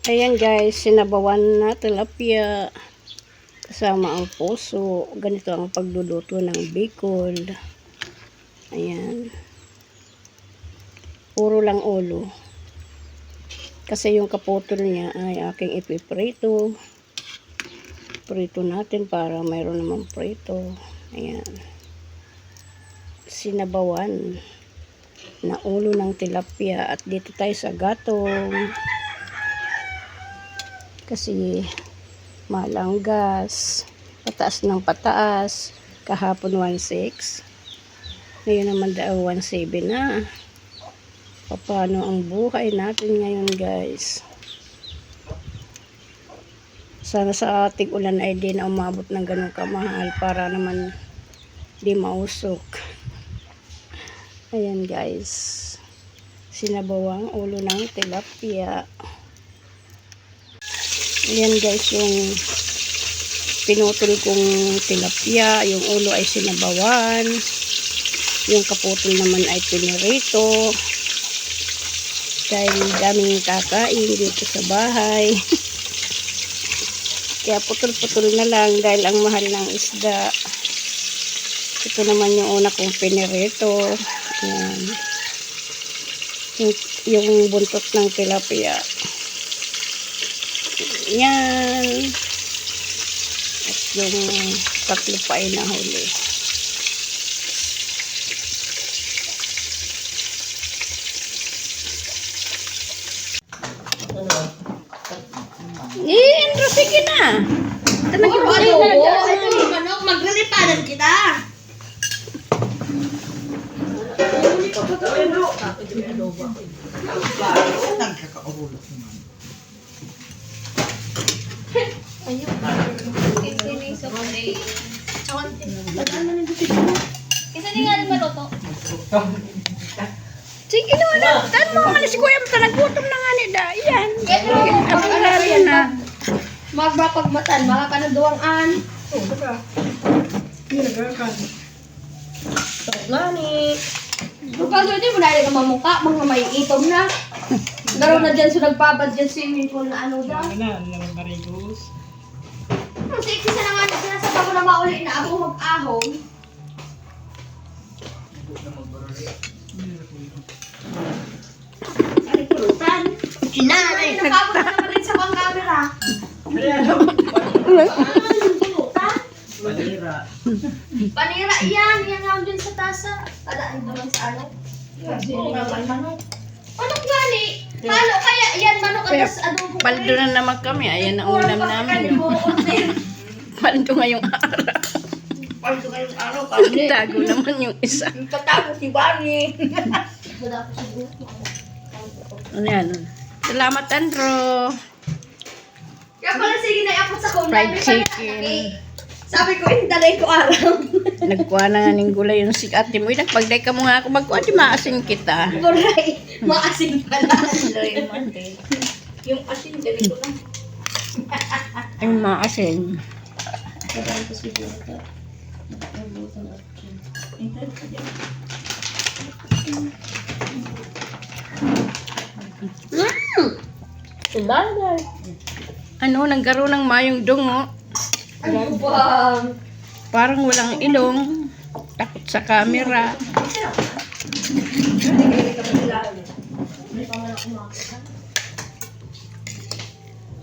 Ayan guys, sinabawan na tilapia kasama ang puso. Ganito ang pagluluto ng bicol. Ayan. Puro lang ulo. Kasi yung kaputol niya ay aking ipiprito. Prito natin para mayroon naman prito. Ayan. Sinabawan na ulo ng tilapia. At dito tayo sa gatong. Kasi mahal ang gas, pataas ng pataas, kahapon 1.6, ngayon naman daw 1.7 na. Paano ang buhay natin ngayon guys? Sana sa ating ulan ay di na umabot ng ganun kamahal para naman di mausok. Ayan guys, sinabawang ulo ng tilapia. Ayan guys, yung pinutol kong tilapia, yung ulo ay sinabawan, yung kaputol naman ay pinirito. Dahil daming kakain dito sa bahay. Kaya putol-putol na lang dahil ang mahal ng isda. Ito naman yung una kong pinirito. Ayan. Yung buntot ng tilapia. Yan. At yung tatlo pa ay nahuli. Indro, sige na. Puro adobo. Ito yung manok. Maglilipadan kita. Nagkakaulog naman. Isa din nga rin maluto. Sige na. Tan mo nga si Kuya Mata. Naggutom na nga ni da. Yan. Ang alari na. Magbapagmatan. Makakanaduwang-an. Nani. Pagkaso din mo na yung mamukha. Mga may itom na. Laro na dyan sa nagpabad dyan swimming pool na ano daw. Ang sexy sa nga na sinasabi ko na mauli na ako mag-ahong. Ay, pulutan. Kinanay. Nakabot na naman rin sa pang camera. Pulutan. Panira yan. Yan lang dyan sa tasa. Kadaan naman sa ano. Manok gani. Halo kaya yan manok Kaya atas adobo. paldo na naman kami. Ayan ang ulam namin. Paldo ngayong araw. Paldo ngayong araw kami. Tago naman yung isa. Patago si Barney. Ano yan? Salamat, Andro. Kaya pala sige na ako sa kong Fried chicken. Sabi ko, dalay ko araw. Nagkuha na nga ng gulay yung si ate mo. Nagpagday ka mo nga ako magkuha. Di maasin kita. Buray, maasin pala. Yung asin, dali ko lang. Yung maasin. Ano, nagkaroon ng mayong dungo. Ano ba? Parang walang ilong. Takot sa camera.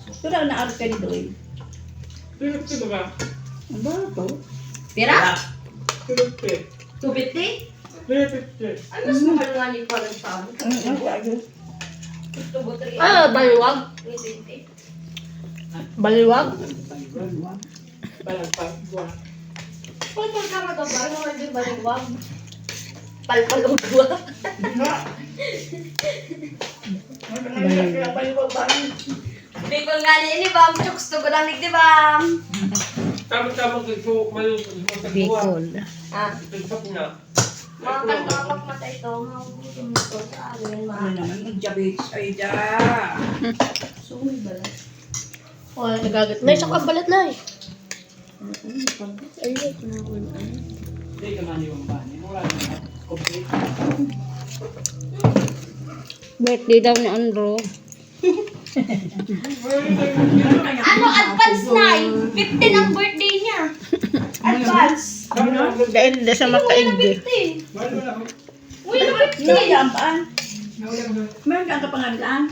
Ito daw na-art ka ni Doy. Ang ba ito? Pira? 250? Ay, mas mahal nga ni parang saan. Ah, baliwag? 320. Baliwag? Palpal ka ba ito? Parang naman din baliwag. Palpalugwa. Bicol nga ni Bam. Chokes to ko lang ni Bam. Bicol. Ah. Mga kalmapag mata ito. Mga gutom nito sa amin. Ay, da. Sumi balat. O, nagagat. Nay, saka balat na eh. Ayun. Birthday daw ni Andro. Ano, advance na eh. 15 ang birthday niya. Advance. Dahil na sa makaigdi. 50. Uy, na 50. Meron ka ang paan? Meron ka ang kapangalaan?